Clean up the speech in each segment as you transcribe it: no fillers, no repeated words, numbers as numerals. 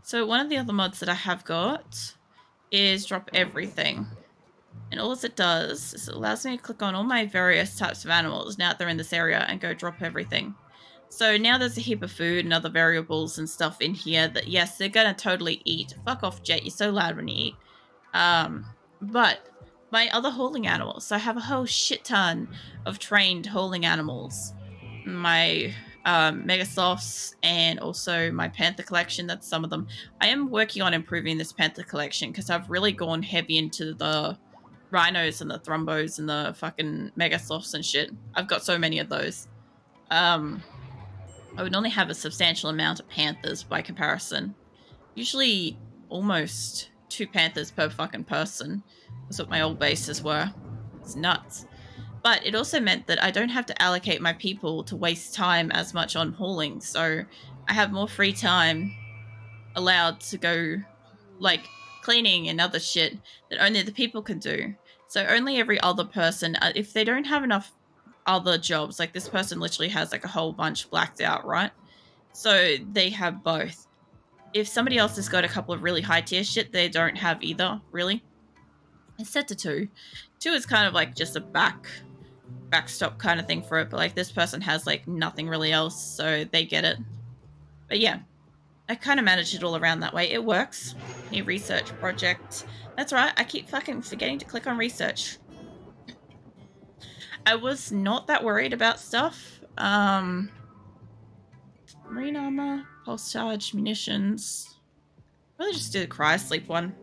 So one of the other mods that I have got is drop everything. And all it does is it allows me to click on all my various types of animals now that they're in this area and go drop everything. So now there's a heap of food and other variables and stuff in here that, yes, they're going to totally eat. Fuck off, Jet. You're so loud when you eat. But my other hauling animals. So I have a whole shit ton of trained hauling animals. My Megasofts and also my Panther collection. That's some of them. I am working on improving this Panther collection because I've really gone heavy into the rhinos and the thrumbos and the fucking Megasofts and shit. I've got so many of those. I would only have a substantial amount of Panthers by comparison. Usually almost 2 Panthers per fucking person. That's what my old bases were. It's nuts. But it also meant that I don't have to allocate my people to waste time as much on hauling. So I have more free time allowed to go like cleaning and other shit that only the people can do. So only every other person, if they don't have enough other jobs, like this person literally has like a whole bunch blacked out, right? So they have both. If somebody else has got a couple of really high tier shit, they don't have either, really. It's set to 2. 2 is kind of like just a backstop kind of thing for it, but like this person has like nothing really else, so they get it. But yeah, I kind of managed it all around that way. It works. New research project. That's right, I keep fucking forgetting to click on research. I was not that worried about stuff. Marine armor, pulse charge, munitions. Really just do the cryosleep one.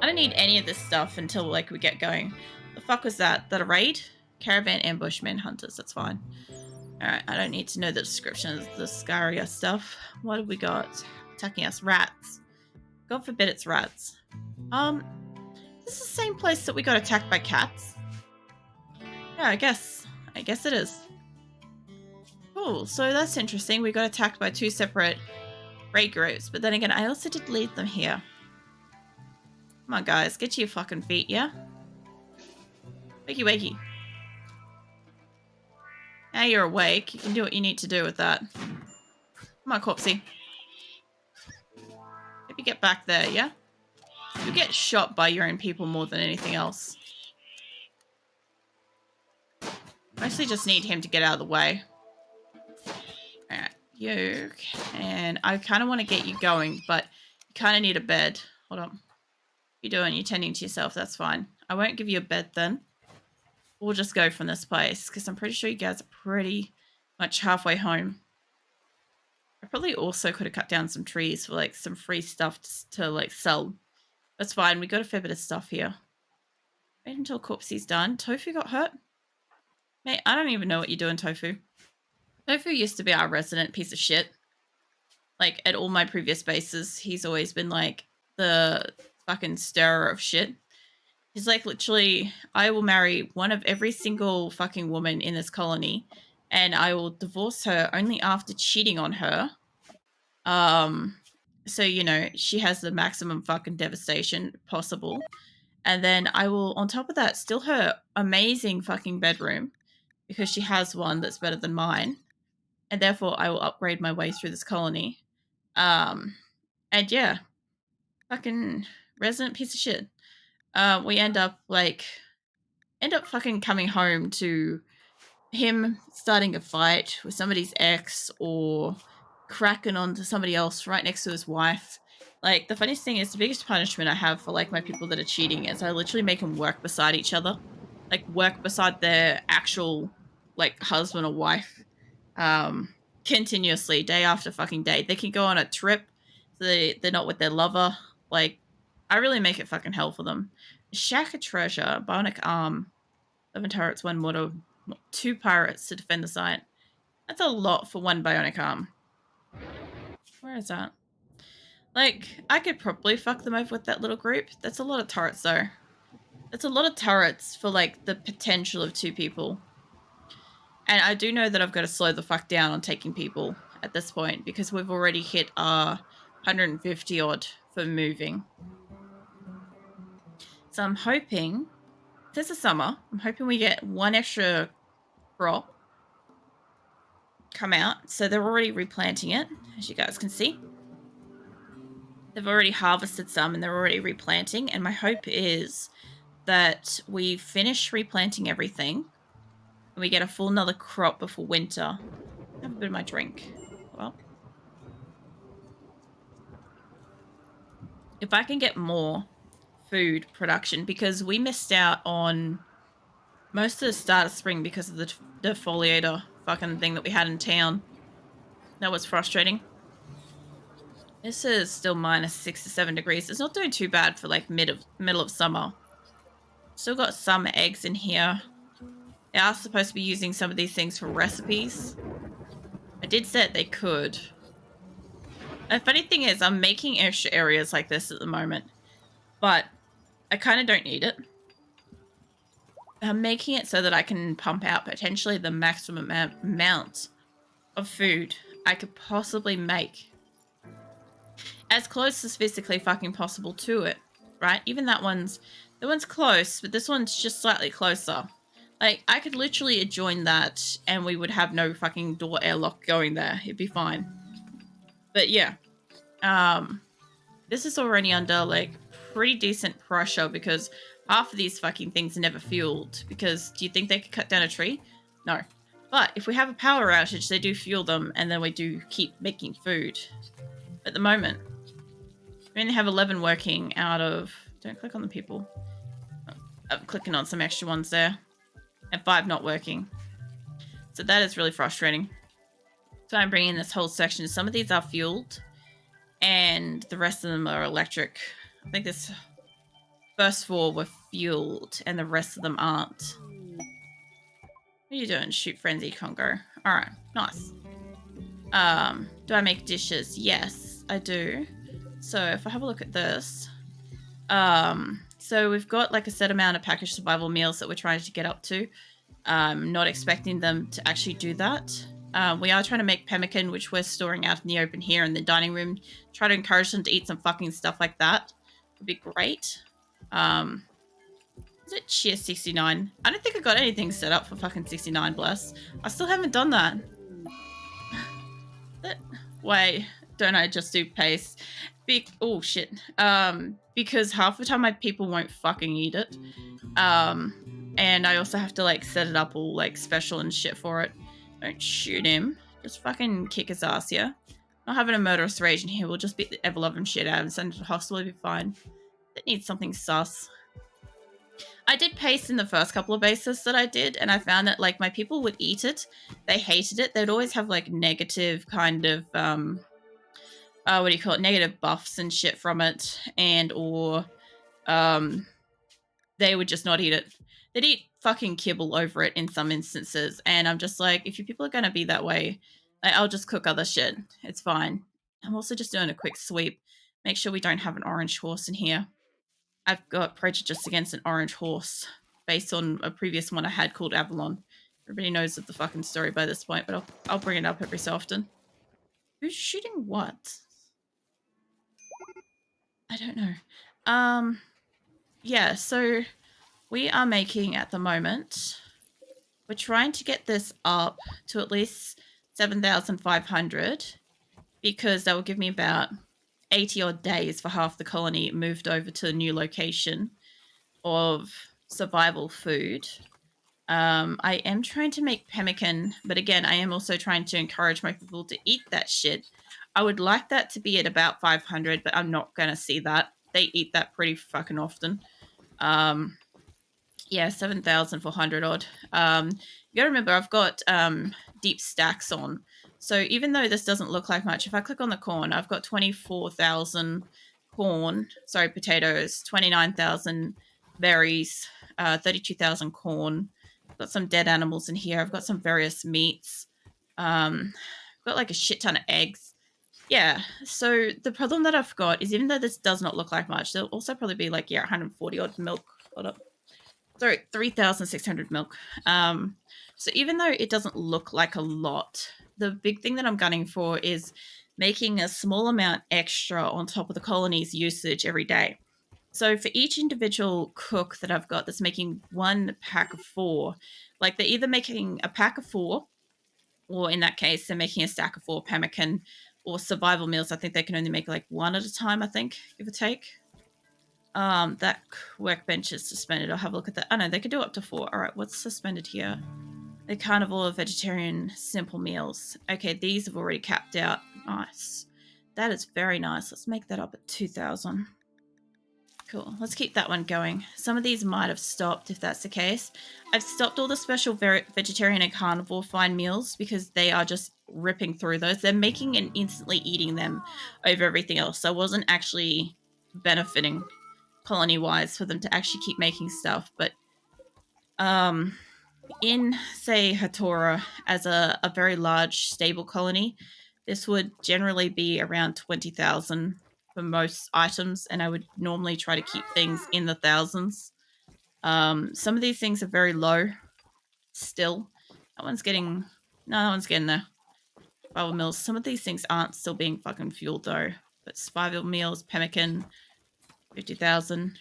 I don't need any of this stuff until like we get going. The fuck was that? That a raid? Caravan ambush manhunters, that's fine. Alright, I don't need to know the description of the Scaria stuff. What have we got? Attacking us. Rats. God forbid it's rats. This is the same place that we got attacked by cats. Yeah, I guess it is. Cool, so that's interesting. We got attacked by 2 separate raid groups, but then again, I also did lead them here. Come on, guys, get to your fucking feet, yeah? Wakey, wakey. Now you're awake. You can do what you need to do with that. Come on, Corpsey. Maybe get back there, yeah? You get shot by your own people more than anything else. Mostly just need him to get out of the way. Alright, you can... I kind of want to get you going, but you kind of need a bed. Hold on. You're doing? You're tending to yourself. That's fine. I won't give you a bed then. We'll just go from this place because I'm pretty sure you guys are pretty much halfway home. I probably also could have cut down some trees for like some free stuff to like sell. That's fine. We got a fair bit of stuff here. Wait until Corpsey's done. Tofu got hurt? Mate, I don't even know what you're doing, Tofu. Tofu used to be our resident piece of shit. Like at all my previous bases, he's always been like the fucking stirrer of shit. He's like, literally, I will marry one of every single fucking woman in this colony, and I will divorce her only after cheating on her. So, you know, she has the maximum fucking devastation possible. And then I will, on top of that, steal her amazing fucking bedroom because she has one that's better than mine. And therefore, I will upgrade my way through this colony. And yeah, fucking resident piece of shit. We end up fucking coming home to him starting a fight with somebody's ex or cracking onto somebody else right next to his wife. Like, the funniest thing is the biggest punishment I have for like my people that are cheating is I literally make them work beside each other. Like, work beside their actual like husband or wife continuously, day after fucking day. They can go on a trip so they're not with their lover. Like, I really make it fucking hell for them. Shack of treasure, bionic arm, 11 turrets, 1 mortar, 2 pirates to defend the site. That's a lot for 1 bionic arm. Where is that? Like, I could probably fuck them over with that little group. That's a lot of turrets, though. That's a lot of turrets for, like, the potential of 2 people. And I do know that I've got to slow the fuck down on taking people at this point because we've already hit our 150 odd for moving. So I'm hoping, this is summer, I'm hoping we get 1 extra crop come out. So they're already replanting it, as you guys can see. They've already harvested some and they're already replanting. And my hope is that we finish replanting everything and we get a full another crop before winter. Have a bit of my drink. Well, if I can get more food production, because we missed out on most of the start of spring because of the defoliator fucking thing that we had in town. That was frustrating. This is still minus 6 to 7 degrees. It's not doing too bad for like middle of summer. Still got some eggs in here. They are supposed to be using some of these things for recipes. I did say they could. The funny thing is, I'm making extra areas like this at the moment, but I kind of don't need it. I'm making it so that I can pump out potentially the maximum amount of food I could possibly make. As close as physically fucking possible to it, right? Even that one's close, but this one's just slightly closer. Like, I could literally adjoin that and we would have no fucking door airlock going there. It'd be fine. But yeah. This is already under, like, pretty decent pressure because half of these fucking things are never fueled. Because do you think they could cut down a tree? No. But if we have a power outage, they do fuel them and then we do keep making food. At the moment, we only have 11 working out of... Don't click on the people. I'm clicking on some extra ones there. And 5 not working. So that is really frustrating. So I'm bringing this whole section. Some of these are fueled. And the rest of them are electric. I think this first 4 were fueled. And the rest of them aren't. What are you doing? Shoot Frenzy Congo. Alright. Nice. Do I make dishes? Yes, I do. So if I have a look at this, so we've got like a set amount of packaged survival meals that we're trying to get up to. Not expecting them to actually do that. We are trying to make pemmican, which we're storing out in the open here in the dining room. Try to encourage them to eat some fucking stuff like that. Would be great. Is it cheer 69? I don't think I got anything set up for fucking 69, bless. I still haven't done that. Why don't I just do paste? Oh shit. Because half the time my people won't fucking eat it. And I also have to like set it up all like special and shit for it. Don't shoot him. Just fucking kick his ass, yeah? Not having a murderous rage in here. We'll just beat the ever-loving shit out of him, send it to hospital, it'll be fine. It needs something sus. I did paste in the first couple of bases that I did, and I found that like my people would eat it. They hated it. They'd always have like negative kind of what do you call it? Negative buffs and shit from it, and or they would just not eat it. They'd eat fucking kibble over it in some instances, and I'm just like, if you people are gonna be that way, like, I'll just cook other shit. It's fine. I'm also just doing a quick sweep. Make sure we don't have an orange horse in here. I've got prejudice against an orange horse based on a previous one I had called Avalon. Everybody knows of the fucking story by this point, but I'll bring it up every so often. Who's shooting what? I don't know. Yeah, so we are making at the moment, we're trying to get this up to at least 7,500 because that will give me about 80 odd days for half the colony moved over to a new location of survival food. I am trying to make pemmican, but again, I am also trying to encourage my people to eat that shit. I would like that to be at about 500, but I'm not going to see that. They eat that pretty fucking often. Yeah, 7,400 odd. You gotta remember, I've got deep stacks on. So even though this doesn't look like much, if I click on the corn, I've got 24,000 potatoes, 29,000 berries, 32,000 corn. I've got some dead animals in here. I've got some various meats. I've got like a shit ton of eggs. Yeah, so the problem that I've got is even though this does not look like much, there'll also probably be like, yeah, 140 odd milk. Hold up. Sorry, 3,600 milk. So even though it doesn't look like a lot, the big thing that I'm gunning for is making a small amount extra on top of the colony's usage every day. So for each individual cook that I've got that's making 1 pack of 4, like they're either making a pack of 4, or in that case, they're making a stack of 4 pemmican, or survival meals. I think they can only make like 1 at a time, I think, give or take. That workbench is suspended. I'll have a look at that. Oh no, they can do up to 4. All right, what's suspended here? The carnivore, vegetarian, simple meals. Okay, these have already capped out. Nice. That is very nice. Let's make that up at 2,000. Cool. Let's keep that one going. Some of these might have stopped if that's the case. I've stopped all the special vegetarian and carnivore fine meals because they are just ripping through those. They're making and instantly eating them over everything else. So I wasn't actually benefiting colony-wise for them to actually keep making stuff. But in, say, Hatora, as a very large, stable colony, this would generally be around 20,000 for most items, and I would normally try to keep things in the thousands. Some of these things are very low still. That one's getting... No, that one's getting there. Survival meals. Some of these things aren't still being fucking fueled, though. But survival meals, pemmican, 50,000.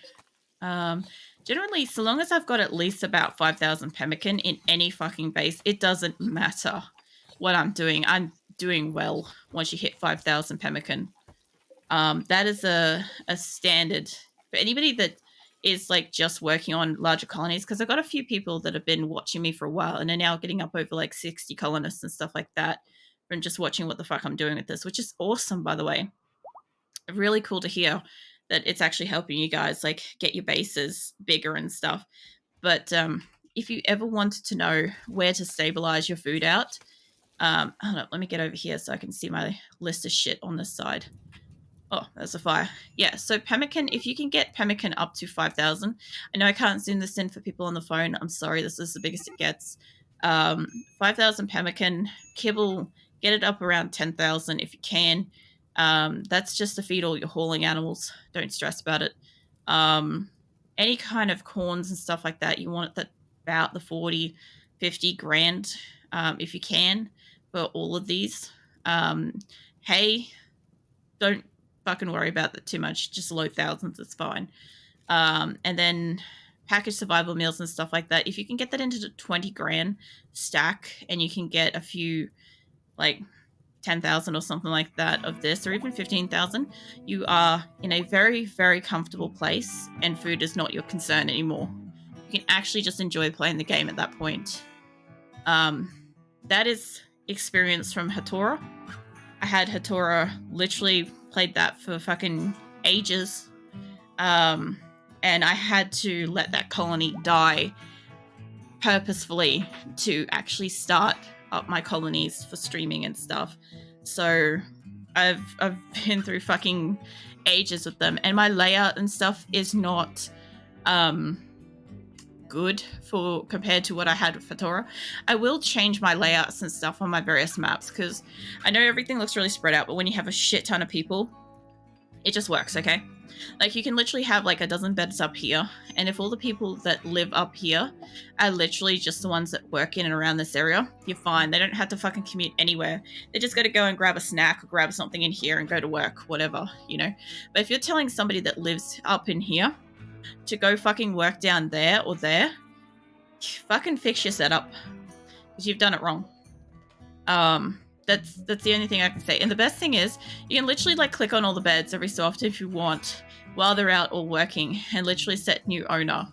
Generally, so long as I've got at least about 5,000 pemmican in any fucking base, it doesn't matter what I'm doing. I'm doing well once you hit 5,000 pemmican. That is a standard for anybody that is like just working on larger colonies, because I've got a few people that have been watching me for a while and are now getting up over like 60 colonists and stuff like that from just watching what the fuck I'm doing with this, which is awesome, by the way. Really cool to hear that it's actually helping you guys like get your bases bigger and stuff. But if you ever wanted to know where to stabilize your food out, hold on, let me get over here so I can see my list of shit on this side. Oh, there's a fire. Yeah, so pemmican, if you can get pemmican up to 5,000, I know I can't zoom this in for people on the phone. I'm sorry, this is the biggest it gets. 5,000 pemmican, kibble, get it up around 10,000 if you can. That's just to feed all your hauling animals. Don't stress about it. Any kind of corns and stuff like that, you want it at about the 40, 50 grand if you can for all of these. Hay, don't fucking worry about that too much. Just low thousands, it's fine. And then packaged survival meals and stuff like that. If you can get that into the 20 grand stack and you can get a few, like 10,000 or something like that of this, or even 15,000, you are in a very, very comfortable place and food is not your concern anymore. You can actually just enjoy playing the game at that point. That is experience from Hatora. I had Hatora, literally played that for fucking ages. And I had to let that colony die purposefully to actually start up my colonies for streaming and stuff. So I've been through fucking ages with them, and my layout and stuff is not good for compared to what I had with Hatora. I will change my layouts and stuff on my various maps because I know everything looks really spread out, but when you have a shit ton of people, it just works, okay? Like, you can literally have like a dozen beds up here, and if all the people that live up here are literally just the ones that work in and around this area, you're fine. They don't have to fucking commute anywhere. They just got to go and grab a snack or grab something in here and go to work, whatever, you know? But if you're telling somebody that lives up in here to go fucking work down there or there, fucking fix your setup because you've done it wrong. That's the only thing I can say. And the best thing is you can literally like click on all the beds every so often if you want while they're out or working and literally set new owner,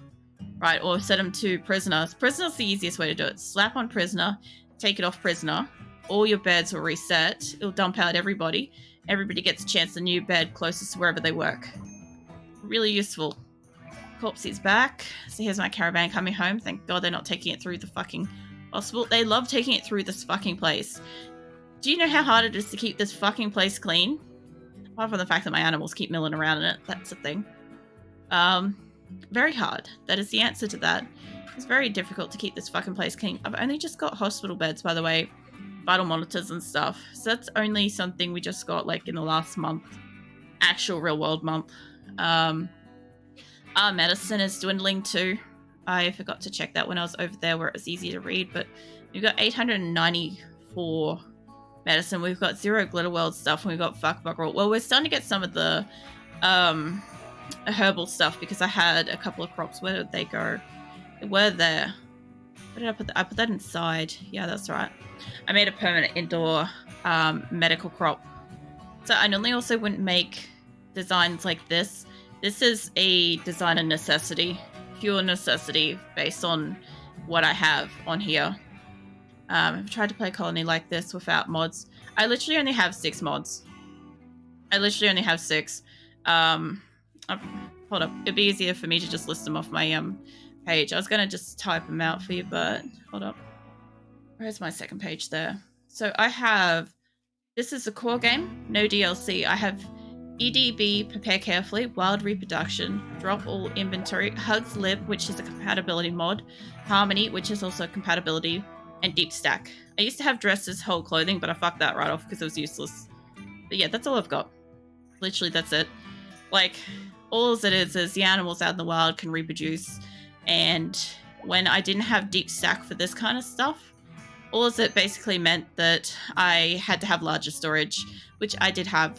right? Or set them to prisoners. Prisoner's the easiest way to do it. Slap on prisoner, take it off prisoner. All your beds will reset. It'll dump out everybody. Everybody gets a chance to new bed closest to wherever they work. Really useful. Corpsey's back. So here's my caravan coming home. Thank God they're not taking it through the fucking hospital. They love taking it through this fucking place. Do you know how hard it is to keep this fucking place clean? Apart from the fact that my animals keep milling around in it. That's a thing. Very hard. That is the answer to that. It's very difficult to keep this fucking place clean. I've only just got hospital beds, by the way. Vital monitors and stuff. So that's only something we just got like in the last month. Actual real world month. Our medicine is dwindling too. I forgot to check that when I was over there where it was easy to read, but we've got 894 medicine. We've got 0 glitter world stuff, and we've got fuck bugger all. Well, we're starting to get some of the herbal stuff because I had a couple of crops. Where did they go? They were there. Where did I put that? I put that inside. Yeah, that's right. I made a permanent indoor medical crop So I normally also wouldn't make designs like this. This is a design of necessity, pure necessity, based on what I have on here. I've tried to play Colony like this without mods. I literally only have 6 mods. I literally only have 6. Hold up. It'd be easier for me to just list them off my page. I was gonna just type them out for you, but hold up. Where's my second page there? So I have, this is a core game, no DLC. I have EdB Prepare Carefully, Wild Reproduction, Drop All Inventory, HugsLib, which is a compatibility mod, Harmony, which is also a compatibility, and Deep Stack. I used to have dresses, whole clothing, but I fucked that right off because it was useless. But yeah, that's all I've got. Literally, that's it. Like, all it is the animals out in the wild can reproduce, and when I didn't have Deep Stack for this kind of stuff, all of it basically meant that I had to have larger storage, which I did have.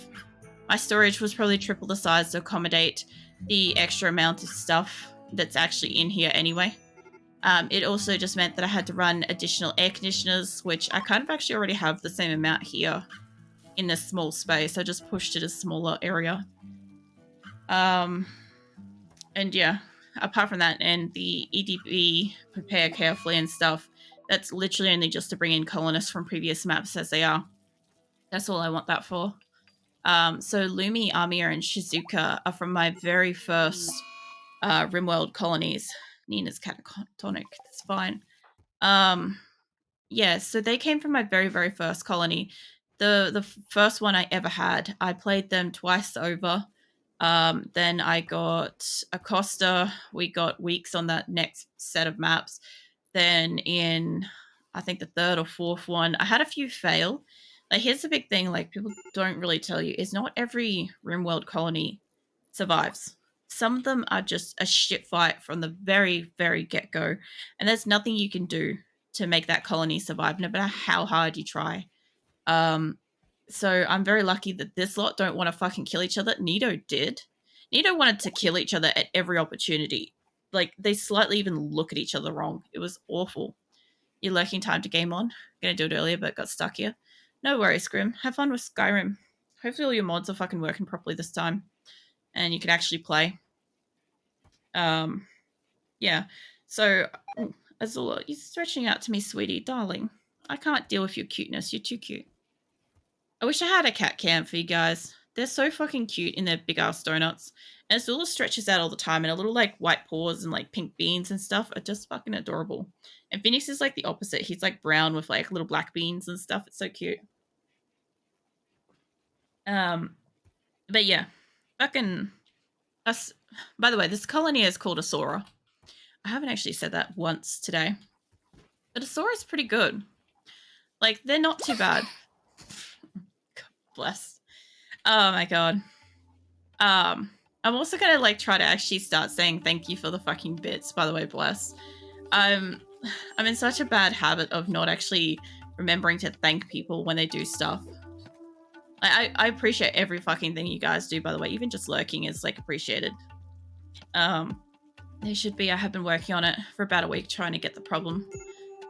My storage was probably triple the size to accommodate the extra amount of stuff that's actually in here anyway. It also just meant that I had to run additional air conditioners, which I kind of actually already have the same amount here in this small space. I just pushed it a smaller area. And yeah, apart from that and the EdB Prepare Carefully and stuff, that's literally only just to bring in colonists from previous maps as they are. That's all I want that for. So Lumi, Amir, and Shizuka are from my very first RimWorld colonies. Nina's catatonic. That's fine. Yeah, so they came from my very, very first colony. The first one I ever had. I played them twice over. Then I got Acosta. We got weeks on that next set of maps. Then in, I think, the third or fourth one, I had a few fail. Like, here's the big thing, like, people don't really tell you, is not every RimWorld colony survives. Some of them are just a shit fight from the very, very get-go, and there's nothing you can do to make that colony survive, no matter how hard you try. So I'm very lucky that this lot don't want to fucking kill each other. Nido did. Nido wanted to kill each other at every opportunity. Like, they slightly even look at each other wrong. It was awful. You're lurking time to game on. Gonna do it earlier, but got stuck here. No worries, Grim. Have fun with Skyrim. Hopefully all your mods are fucking working properly this time, and you can actually play. Yeah. So, Azula, you're stretching out to me, sweetie. Darling, I can't deal with your cuteness. You're too cute. I wish I had a cat cam for you guys. They're so fucking cute in their big ass donuts. And Azula stretches out all the time, and a little like white paws and like pink beans and stuff are just fucking adorable. And Phoenix is like the opposite. He's like brown with like little black beans and stuff. It's so cute. But yeah, fucking us. By the way, this colony is called Asora. I haven't actually said that once today, but Asora is pretty good. Like, they're not too bad. God bless. Oh my god. I'm also gonna like try to actually start saying thank you for the fucking bits. By the way, bless. I'm in such a bad habit of not actually remembering to thank people when they do stuff. I appreciate every fucking thing you guys do, by the way. Even just lurking is like appreciated. There should be. I have been working on it for about a week trying to get the problem.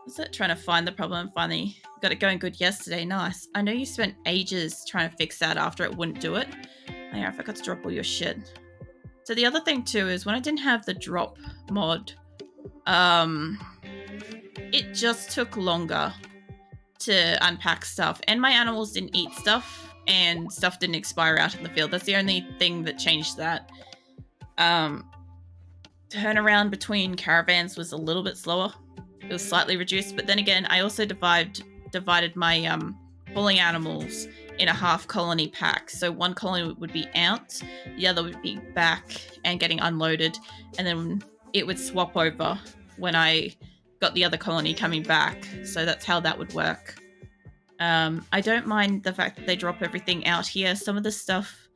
Was it trying to find the problem? Finally got it going good yesterday. Nice. I know you spent ages trying to fix that after it wouldn't do it. Oh yeah, I forgot to drop all your shit. So the other thing too is when I didn't have the drop mod, it just took longer to unpack stuff, and my animals didn't eat stuff, and stuff didn't expire out in the field. That's the only thing that changed that. Turnaround between caravans was a little bit slower. It was slightly reduced, but then again, I also divided my pulling animals in a half colony pack. So one colony would be out, the other would be back and getting unloaded, and then it would swap over when I got the other colony coming back. So that's how that would work. I don't mind the fact that they drop everything out here. Some of the stuff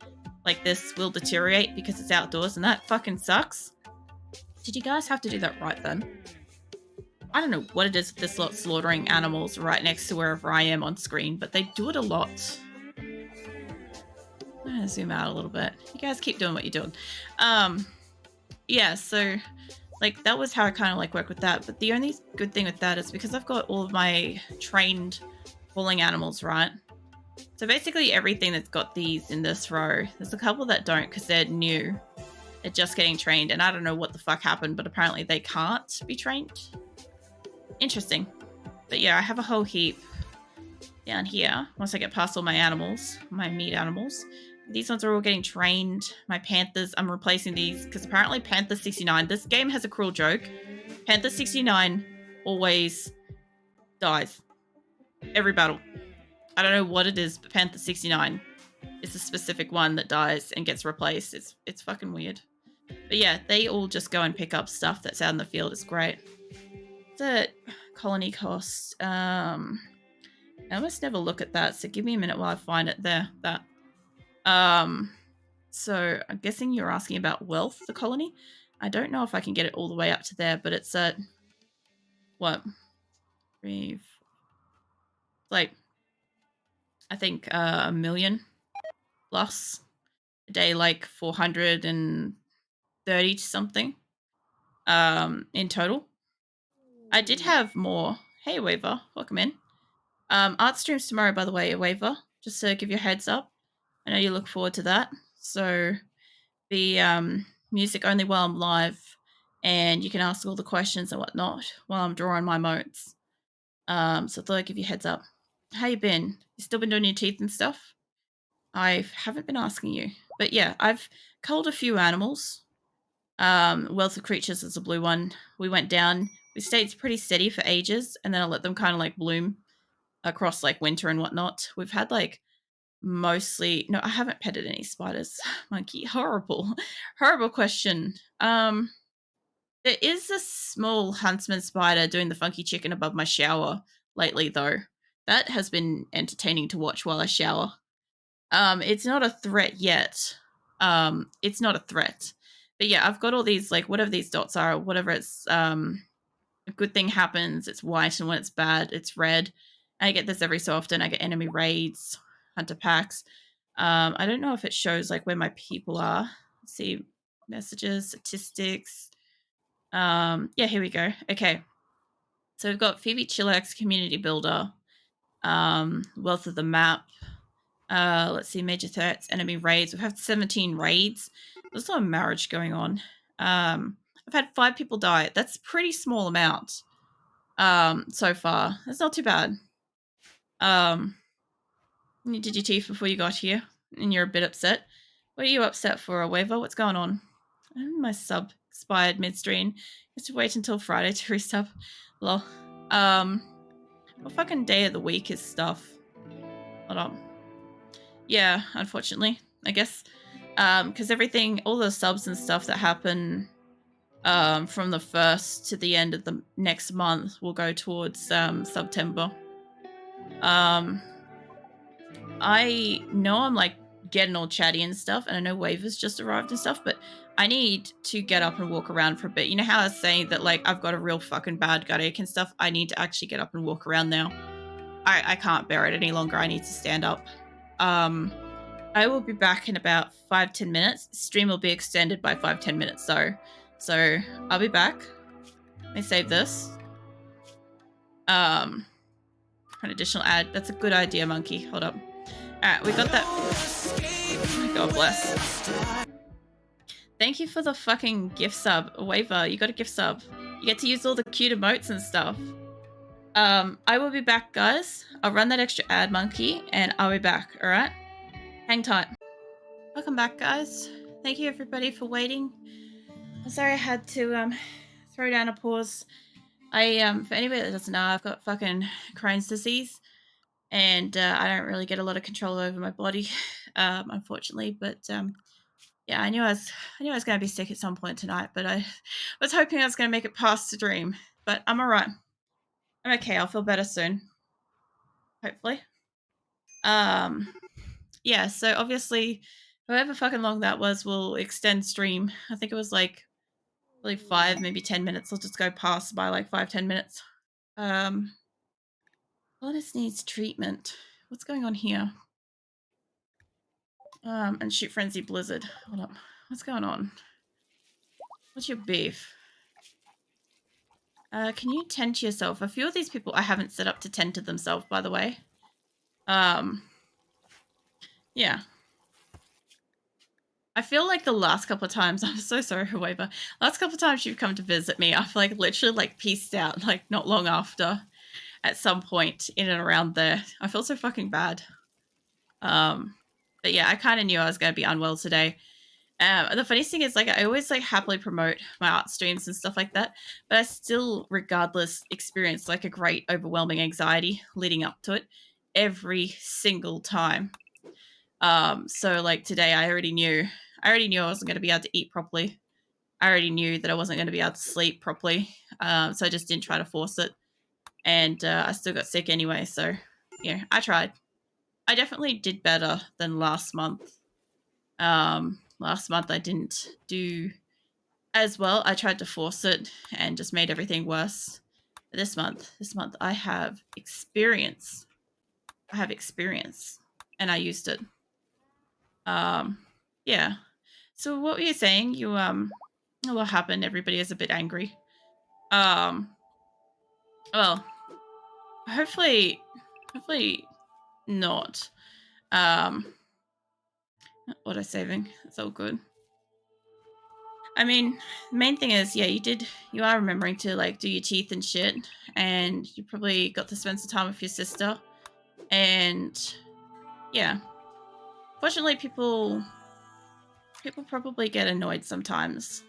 like this will deteriorate because it's outdoors, and that fucking sucks. Did you guys have to do that right then? I don't know what it is with this lot slaughtering animals right next to wherever I am on screen, but they do it a lot. I'm gonna zoom out a little bit. You guys keep doing what you're doing. Yeah, so like that was how I kind of like work with that. But the only good thing with that is because I've got all of my trained pulling animals, right? So basically everything that's got these in this row, there's a couple that don't because they're new. They're just getting trained, and I don't know what the fuck happened, but apparently they can't be trained. Interesting. But yeah, I have a whole heap down here once I get past all my animals, my meat animals. These ones are all getting trained. My panthers, I'm replacing these because apparently Panther 69, this game has a cruel joke. Panther 69 always dies. Every battle. I don't know what it is, but Panther 69 is a specific one that dies and gets replaced. It's fucking weird. But yeah, they all just go and pick up stuff that's out in the field. It's great. The colony cost. I almost never look at that, so give me a minute while I find it there. That. So I'm guessing you're asking about wealth, the colony. I don't know if I can get it all the way up to there, but it's at what? Like, I think a million plus a day, like 430 something in total. I did have more. Hey, Waver, welcome in. Art streams tomorrow, by the way, Waver, just to give you a heads up. I know you look forward to that. So be music only while I'm live, and you can ask all the questions and whatnot while I'm drawing my motes. So I thought I'd give you a heads up. How you been? You still been doing your teeth and stuff? I haven't been asking you. But yeah, I've culled a few animals. Wealth of Creatures is a blue one. We went down. We stayed pretty steady for ages, and then I let them kind of like bloom across like winter and whatnot. We've had like mostly no, I haven't petted any spiders. Monkey, horrible question. There is a small huntsman spider doing the funky chicken above my shower lately, though. That has been entertaining to watch while I shower. It's not a threat yet. It's not a threat. But yeah, I've got all these, like, whatever these dots are, whatever it's, a good thing happens, it's white, and when it's bad, it's red. I get this every so often. I get enemy raids, hunter packs. I don't know if it shows, like, where my people are. Let's see, messages, statistics. Yeah, here we go. Okay. So we've got Phoebe Chillax, Community Builder, Wealth of the Map. Let's see, major threats, enemy raids. We've had 17 raids. There's a lot of marriage going on. I've had 5 people die. That's a pretty small amount so far. That's not too bad. You did your teeth before you got here, and you're a bit upset. What are you upset for, Waver? What's going on? My sub expired midstream. I have to wait until Friday to resub. Lol. What fucking day of the week is stuff? Hold on. Yeah, unfortunately, I guess. Because everything, all the subs and stuff that happen from the 1st to the end of the next month will go towards September. I know I'm like getting all chatty and stuff, and I know Waver's just arrived and stuff, but I need to get up and walk around for a bit. You know how I was saying that, like, I've got a real fucking bad gut ache and stuff? I need to actually get up and walk around now. I can't bear it any longer. I need to stand up. I will be back in about 5-10 minutes. Stream will be extended by 5-10 minutes, so I'll be back. Let me save this. An additional ad. That's a good idea, Monkey. Hold up. Alright, we got that. Oh, God bless. Thank you for the fucking gift sub. Waver, you got a gift sub. You get to use all the cute emotes and stuff. I will be back, guys. I'll run that extra ad, Monkey, and I'll be back, alright? Hang tight. Welcome back, guys. Thank you, everybody, for waiting. I'm sorry I had to throw down a pause. For anybody that doesn't know, I've got fucking Crohn's disease, and I don't really get a lot of control over my body, unfortunately. But yeah, I knew I was going to be sick at some point tonight, but I was hoping I was going to make it past the dream. But I'm alright. I'm okay. I'll feel better soon, hopefully. Yeah. So obviously, however fucking long that was, will extend stream. I think it was like 5, maybe 10 minutes. I'll just go past by like 5-10 minutes. Colonist needs treatment. What's going on here? And shoot frenzy blizzard. Hold up. What's going on? What's your beef? Can you tend to yourself? A few of these people I haven't set up to tend to themselves, by the way. Yeah. I feel like the last couple of times, I'm so sorry, Waver. Last couple of times you've come to visit me, I've like literally like pieced out like not long after at some point in and around there. I feel so fucking bad. But yeah, I kind of knew I was going to be unwell today. The funniest thing is, like, I always like happily promote my art streams and stuff like that, but I still, regardless, experience like a great overwhelming anxiety leading up to it every single time. So like today, I already knew I wasn't going to be able to eat properly. I already knew that I wasn't going to be able to sleep properly. So I just didn't try to force it, and I still got sick anyway. So yeah, I tried. I definitely did better than last month. Last month I didn't do as well. I tried to force it and just made everything worse. This month I have experience. And I used it. Yeah. So what were you saying? You what happened? Everybody is a bit angry. Um, well, hopefully not. Um, what am I saving? It's all good. I mean, the main thing is, yeah, you are remembering to like do your teeth and shit, and you probably got to spend some time with your sister, and yeah. Fortunately, people probably get annoyed sometimes.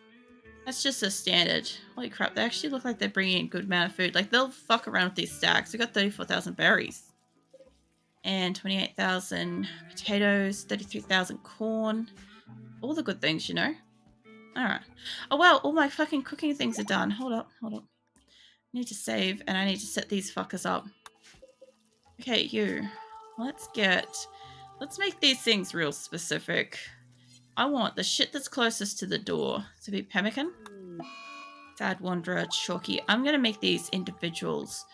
That's just a standard. Holy crap, they actually look like they're bringing in a good amount of food. Like, they'll fuck around with these stacks. We got 34,000 berries. And 28,000 potatoes, 33,000 corn. All the good things, you know? Alright. Oh, wow, all my fucking cooking things are done. Hold up. I need to save, and I need to set these fuckers up. Okay, you. Let's make these things real specific. I want the shit that's closest to the door to be pemmican. Sad Wanderer, Chalky. I'm going to make these individuals.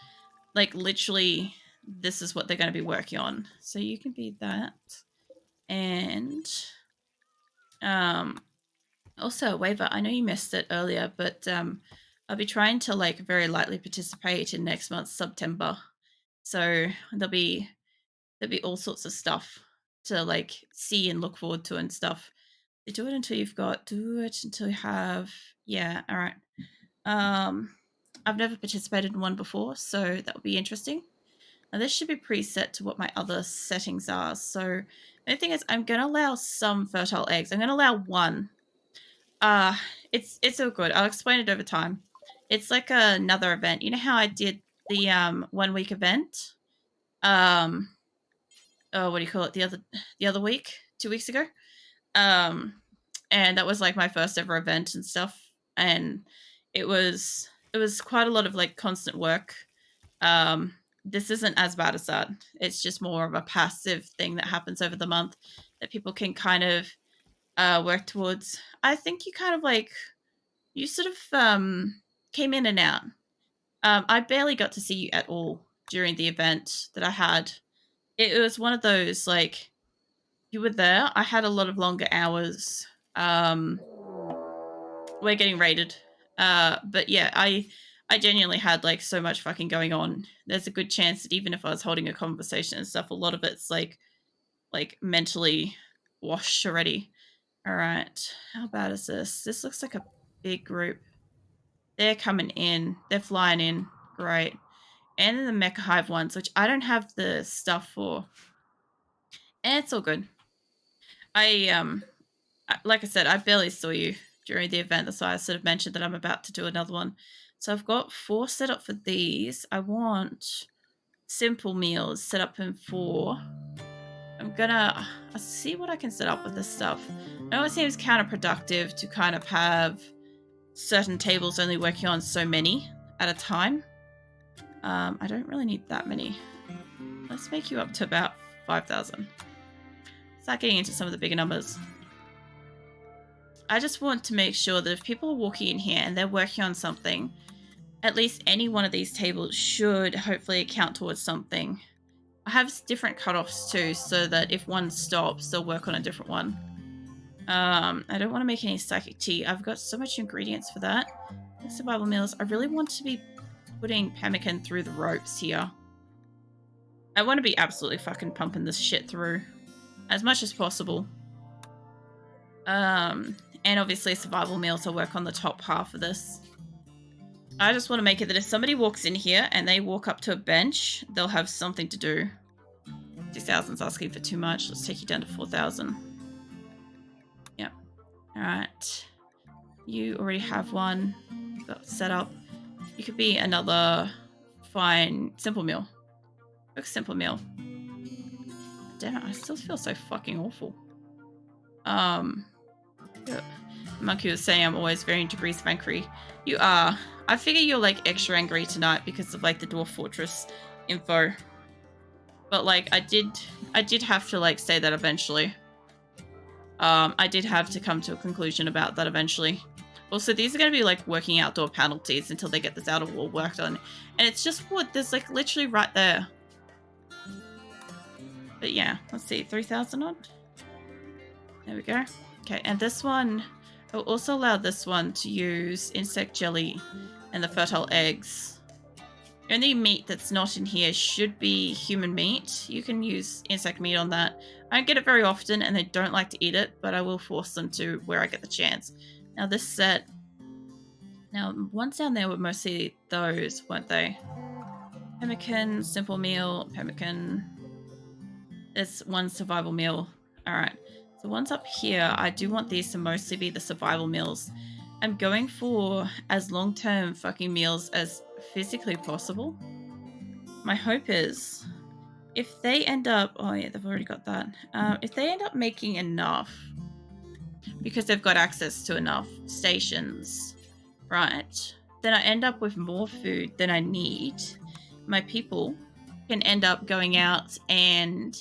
Like, literally, this is what they're going to be working on. So you can be that. And, also, Waver, I know you missed it earlier, but, I'll be trying to, like, very lightly participate in next month's September. So there'll be all sorts of stuff to, like, see and look forward to and stuff. Do it until you have, yeah, all right. I've never participated in one before, so that would be interesting. Now this should be preset to what my other settings are. So the thing is, I'm going to allow some fertile eggs. I'm going to allow one. It's all good. I'll explain it over time. It's like another event. You know how I did the 1 week event? Oh, what do you call it? The other week, 2 weeks ago. And that was like my first ever event and stuff. And it was quite a lot of like constant work. This isn't as bad as that. It's just more of a passive thing that happens over the month that people can kind of work towards. I think you kind of like you sort of came in and out. I barely got to see you at all during the event that I had. It was one of those like you were there. I had a lot of longer hours. We're getting raided. But yeah, I genuinely had like so much fucking going on. There's a good chance that even if I was holding a conversation and stuff, a lot of it's like mentally washed already. All right, how bad is this? This looks like a big group. They're coming in. They're flying in. Great. And then the Mecha Hive ones, which I don't have the stuff for. And it's all good. Like I said, I barely saw you during the event. That's why I sort of mentioned that I'm about to do another one. So I've got 4 set up for these. I want simple meals set up in 4. I'll see what I can set up with this stuff. I know it seems counterproductive to kind of have certain tables only working on so many at a time. I don't really need that many. Let's make you up to about 5,000. Start getting into some of the bigger numbers. I just want to make sure that if people are walking in here and they're working on something, at least any one of these tables should hopefully count towards something. I have different cutoffs too, so that if one stops, they'll work on a different one. I don't want to make any psychic tea. I've got so much ingredients for that. Survival meals. I really want to be putting pemmican through the ropes here. I want to be absolutely fucking pumping this shit through. as much as possible. And obviously survival meals will work on the top half of this. I just want to make it that if somebody walks in here and they walk up to a bench, they'll have something to do. 2,000's asking for too much. Let's take you down to 4,000. Yep. All right. You already have one set up. You could be another fine simple meal. Cook simple meal. Damn it, I still feel so fucking awful. Monkey was saying I'm always varying degrees of angry. You are. I figure you're like extra angry tonight because of like the Dwarf Fortress info. But like I did have to like say that eventually. I did have to come to a conclusion about that eventually. Also, these are going to be like working outdoor penalties until they get this outer wall worked on. And it's just wood. There's like literally right there. But yeah, let's see. 3,000 odd. There we go. Okay, and this one, I'll also allow this one to use insect jelly and the fertile eggs. The only meat that's not in here should be human meat. You can use insect meat on that. I don't get it very often and they don't like to eat it, but I will force them to where I get the chance. Now this set, now ones down there were mostly those, weren't they? Pemmican, simple meal, pemmican. There's one survival meal. All right. So ones up here, I do want these to mostly be the survival meals. I'm going for as long-term fucking meals as physically possible. My hope is if they end up, oh yeah, they've already got that. If they end up making enough, because they've got access to enough stations, right, then I end up with more food than I need. My people can end up going out and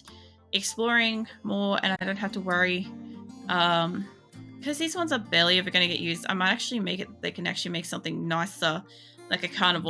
exploring more, and I don't have to worry. Because these ones are barely ever going to get used, I might actually make it they can actually make something nicer, like a carnivore